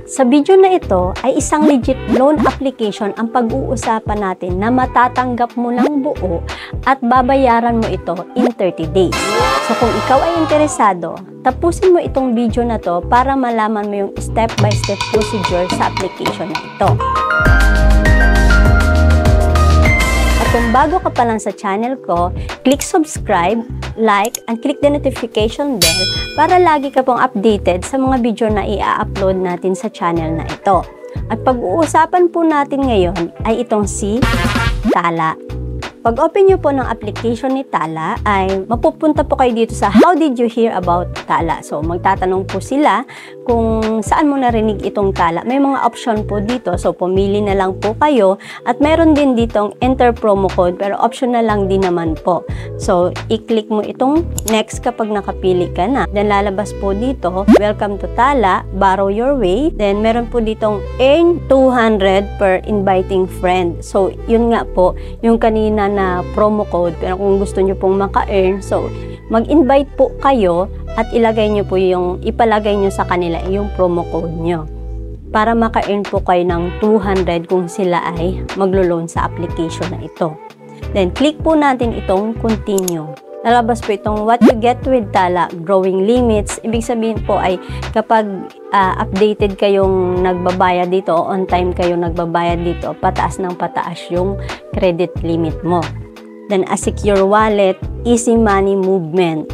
Sa video na ito ay isang legit loan application ang pag-uusapan natin na matatanggap mo ng buo at babayaran mo ito in 30 days. So kung ikaw ay interesado, tapusin mo itong video na to para malaman mo yung step-by-step procedure sa application na ito. At kung bago ka pa lang sa channel ko, click subscribe, like, and click the notification bell para lagi ka pong updated sa mga video na i-upload natin sa channel na ito. At pag-uusapan po natin ngayon ay itong si Tala. Pag open nyo po ng application ni Tala ay mapupunta po kayo dito sa How did you hear about Tala? So magtatanong po sila kung saan mo narinig itong Tala. May mga option po dito, so pumili na lang po kayo at meron din ditong enter promo code pero optional lang din naman po. So i-click mo itong next kapag nakapili ka na. Then lalabas po dito, welcome to Tala, borrow your way. Then meron po ditong earn 200 per inviting friend. So yun nga po, yung kanina na promo code, pero kung gusto nyo pong maka-earn, so mag-invite po kayo at ipalagay nyo sa kanila yung promo code nyo para maka-earn po kayo ng 200 kung sila ay maglo-loan sa application na ito. Then click po natin itong continue. Lalabas po itong what you get with Tala, growing limits. Ibig sabihin po ay kapag updated kayong nagbabayad dito, on time kayong nagbabayad dito, pataas ng pataas yung credit limit mo. Then a secure wallet, easy money movement.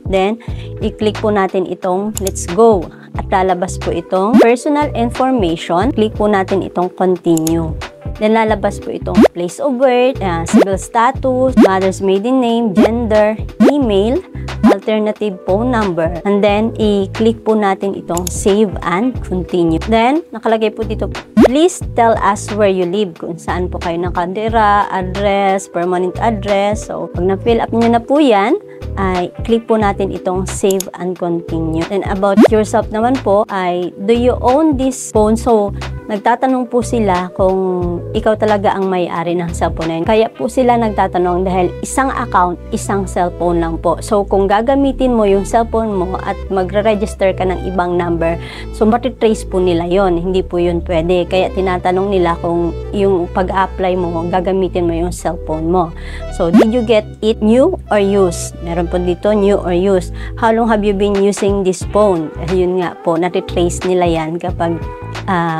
Then i-click po natin itong let's go. At lalabas po itong personal information. Click po natin itong continue. Then lalabas po itong place of birth, civil status, mother's maiden name, gender, email, alternative phone number. And then i-click po natin itong save and continue. Then nakalagay po dito, please tell us where you live, kung saan po kayo nakatira, address, permanent address. So pag na-fill up nyo na po yan, ay click po natin itong save and continue. Then about yourself naman po ay do you own this phone? So nagtatanong po sila kung ikaw talaga ang may-ari ng cellphone na yun. Kaya po sila nagtatanong dahil isang account, isang cellphone lang po. So kung gagamitin mo yung cellphone mo at magre-register ka ng ibang number, so matitrace po nila yon. Hindi po yun pwede. Kaya tinatanong nila kung yung pag-apply mo, gagamitin mo yung cellphone mo. So did you get it new or used? Meron po dito new or used. How long have you been using this phone? Yun nga po, natitrace nila yan kapag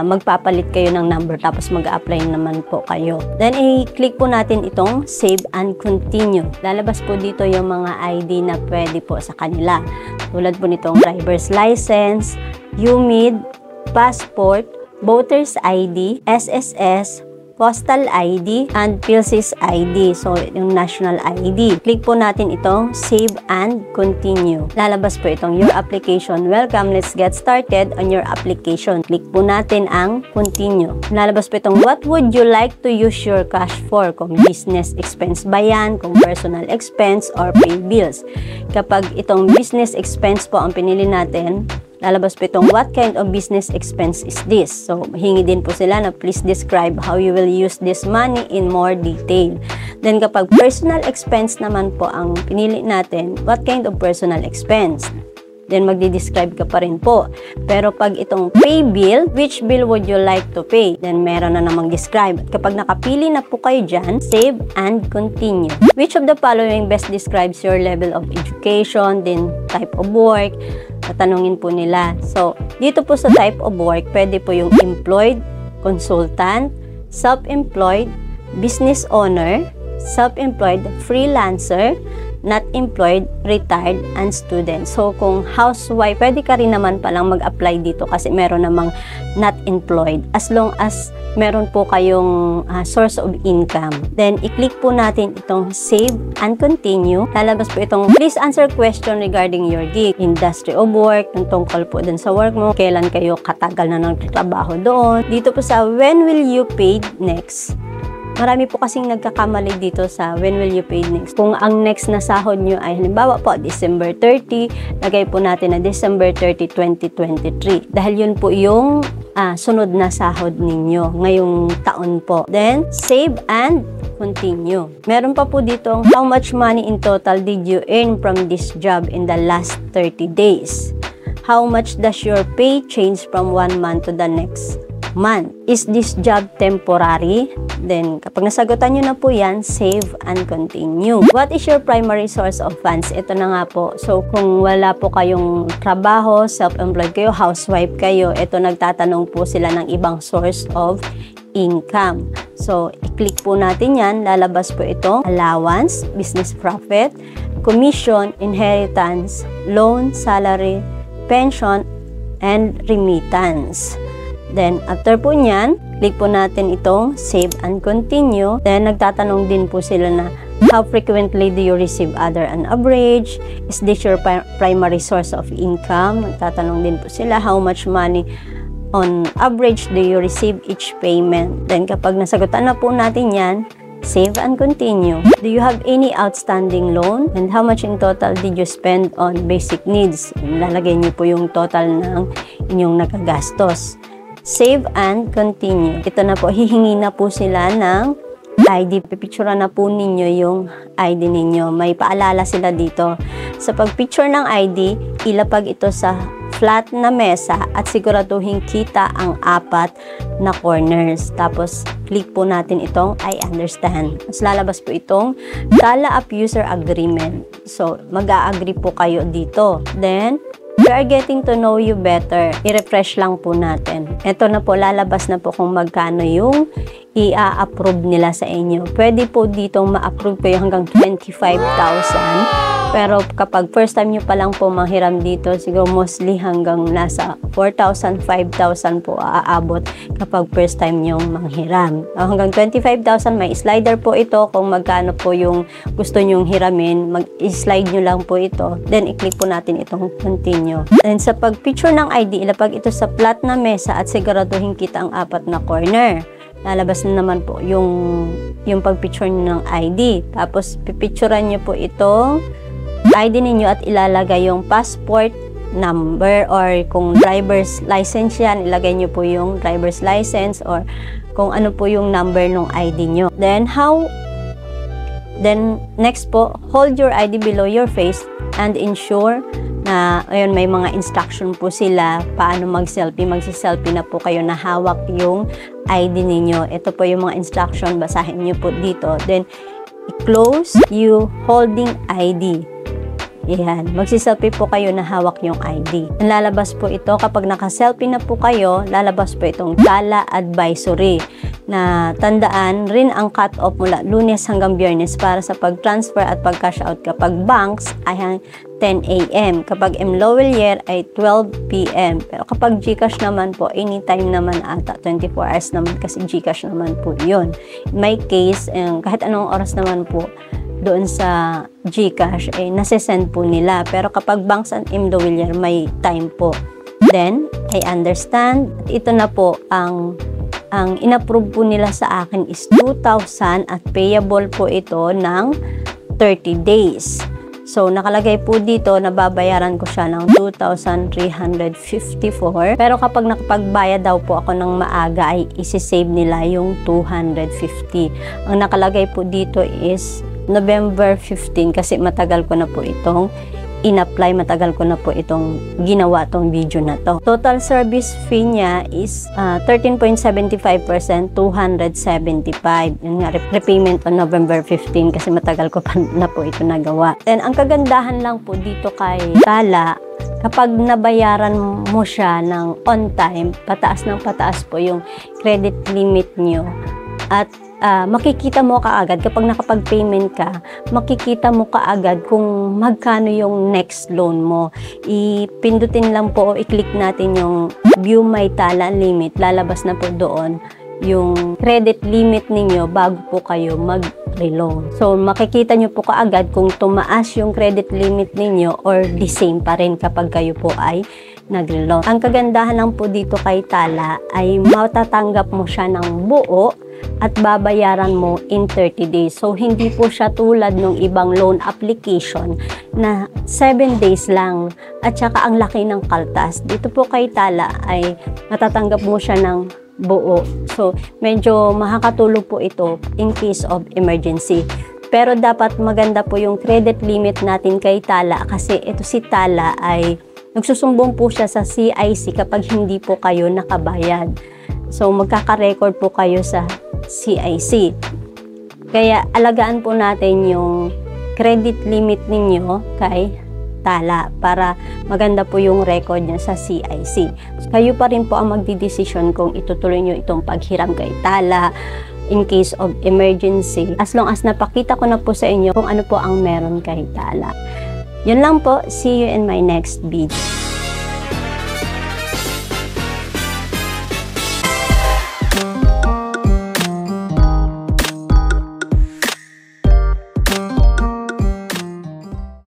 magpapalit kayo ng number tapos mag-apply naman po kayo. Then i-click po natin itong save and continue. Lalabas po dito yung mga ID na pwede po sa kanila. Tulad po nitong driver's license, UMID, passport, voter's ID, SSS, postal ID, and PhilSys ID. So, yung national ID. Click po natin itong save and continue. Lalabas po itong your application. Welcome, let's get started on your application. Click po natin ang continue. Lalabas po itong what would you like to use your cash for? Kung business expense ba yan, kung personal expense, or pay bills. Kapag itong business expense po ang pinili natin, lalabas po itong what kind of business expense is this? So, hingi din po sila na please describe how you will use this money in more detail. Then, kapag personal expense naman po ang pinili natin, what kind of personal expense? Then, magdi-describe ka pa rin po. Pero pag itong pay bill, which bill would you like to pay? Then, meron na namang describe. At kapag nakapili na po kayo dyan, save and continue. Which of the following best describes your level of education, then type of work? Tatanungin po nila. So, dito po sa type of work, pwede po yung employed, consultant, self-employed, business owner, self-employed, freelancer, not employed, retired, and student. So, kung housewife, pwede ka rin naman palang mag-apply dito kasi meron namang not employed as long as meron po kayong source of income. Then, i-click po natin itong save and continue. Lalabas po itong please answer question regarding your gig, industry of work, yung tungkol po dun sa work mo, kailan kayo katagal na nagtatrabaho doon. Dito po sa when will you pay next? Marami po kasing nagkakamali dito sa when will you pay next. Kung ang next na sahod nyo ay halimbawa po December 30, lagay po natin na December 30, 2023. Dahil yun po yung sunod na sahod ninyo ngayong taon po. Then, save and continue. Meron pa po dito how much money in total did you earn from this job in the last 30 days. How much does your pay change from one month to the next month? Is this job temporary? Then, kapag nasagutan nyo na po yan, save and continue. What is your primary source of funds? Ito na nga po. So, kung wala po kayong trabaho, self-employed kayo, housewife kayo, ito nagtatanong po sila ng ibang source of income. So, i-click po natin yan. Lalabas po ito. Allowance, business profit, commission, inheritance, loan, salary, pension, and remittance. Then, after po nyan, click po natin itong save and continue. Then, nagtatanong din po sila na, how frequently do you receive other and average? Is this your primary source of income? Nagtatanong din po sila, how much money on average do you receive each payment? Then, kapag nasagutan na po natin yan, save and continue. Do you have any outstanding loan? And how much in total did you spend on basic needs? Lalagay niyo po yung total ng inyong nagagastos. Save and continue. Ito na po, hihingi na po sila ng ID. Pipicturean na po ninyo yung ID ninyo. May paalala sila dito. Sa pagpicture ng ID, ilapag ito sa flat na mesa at siguraduhin kita ang 4 na corners. Tapos, click po natin itong I understand. Mas lalabas po itong Tala App User Agreement. So, mag-a-agree po kayo dito. Then, we are getting to know you better. I-refresh lang po natin. Ito na po, lalabas na po kung magkano yung i-approve nila sa inyo. Pwede po ditong ma-approve po yung hanggang 25,000. Pero kapag first time nyo pa lang po manghiram dito, siguro mostly hanggang nasa 4,000, 5,000 po aabot kapag first time nyo manghiram. Hanggang 25,000, may slider po ito kung magkano po yung gusto nyong hiramin. Mag-slide nyo lang po ito. Then, i-click po natin itong continue. And sa pag-picture ng ID, ilapag ito sa flat na mesa at siguraduhin kita ang 4 na corner. Lalabas na naman po yung pag-picture nyo ng ID. Tapos, pipicturean nyo po ito ID ninyo at ilalagay yung passport number or kung driver's license yan, ilagay nyo po yung driver's license or kung ano po yung number ng ID nyo. Then, next po, hold your ID below your face and ensure na, ayun, may mga instruction po sila paano mag-selfie. Magsi-selfie na po kayo na hawak yung ID ninyo. Ito po yung mga instruction, basahin nyo po dito. Then, i-close you holding ID. Yan. Magsiselfie po kayo na hawak yung ID. Lalabas po ito, kapag naka-selfie na po kayo, lalabas po itong Tala Advisory na tandaan rin ang cut-off mula Lunes hanggang Biyernes para sa pag-transfer at pag-cash out. Kapag banks ay 10 AM. Kapag MLowellier ay 12 PM. Pero kapag GCash naman po, anytime naman ata, 24 hours naman kasi GCash naman po yun. In my case, kahit anong oras naman po, doon sa GCash, nasesend po nila. Pero kapag banks and MLowellier, may time po. Then, I understand. At ito na po, ang inapprove po nila sa akin is 2,000 at payable po ito ng 30 days. So, nakalagay po dito, nababayaran ko siya ng 2,354. Pero kapag nakapagbayad daw po ako ng maaga, ay isi-save nila yung 250. Ang nakalagay po dito is November 15 kasi matagal ko na po itong in-apply, matagal ko na po itong ginawa tong video na to. Total service fee niya is 13.75%, 275. Yung nga, repayment on November 15 kasi matagal ko pa na po ito nagawa. Then, ang kagandahan lang po dito kay Tala, kapag nabayaran mo siya ng on time, pataas ng pataas po yung credit limit nyo. At makikita mo kaagad, kapag nakapag-payment ka, makikita mo kaagad kung magkano yung next loan mo. Ipindutin lang po o i-click natin yung View My Tala Limit. Lalabas na po doon yung credit limit ninyo bago po kayo mag-reloan. So, makikita nyo po kaagad kung tumaas yung credit limit ninyo or the same pa rin kapag kayo po ay nag-reloan. Ang kagandahan lang po dito kay Tala ay matatanggap mo siya ng buo at babayaran mo in 30 days. So, hindi po siya tulad ng ibang loan application na 7 days lang at saka ang laki ng kaltas. Dito po kay Tala ay matatanggap mo siya ng buo. So, medyo makakatulong po ito in case of emergency. Pero dapat maganda po yung credit limit natin kay Tala kasi ito si Tala ay nagsusumbong po siya sa CIC kapag hindi po kayo nakabayad. So, magkaka-record po kayo sa CIC. Kaya, alagaan po natin yung credit limit ninyo kay Tala para maganda po yung record niya sa CIC. Kayo pa rin po ang magdidesisyon kung itutuloy nyo itong paghiram kay Tala in case of emergency. As long as napakita ko na po sa inyo kung ano po ang meron kay Tala. Yun lang po. See you in my next video.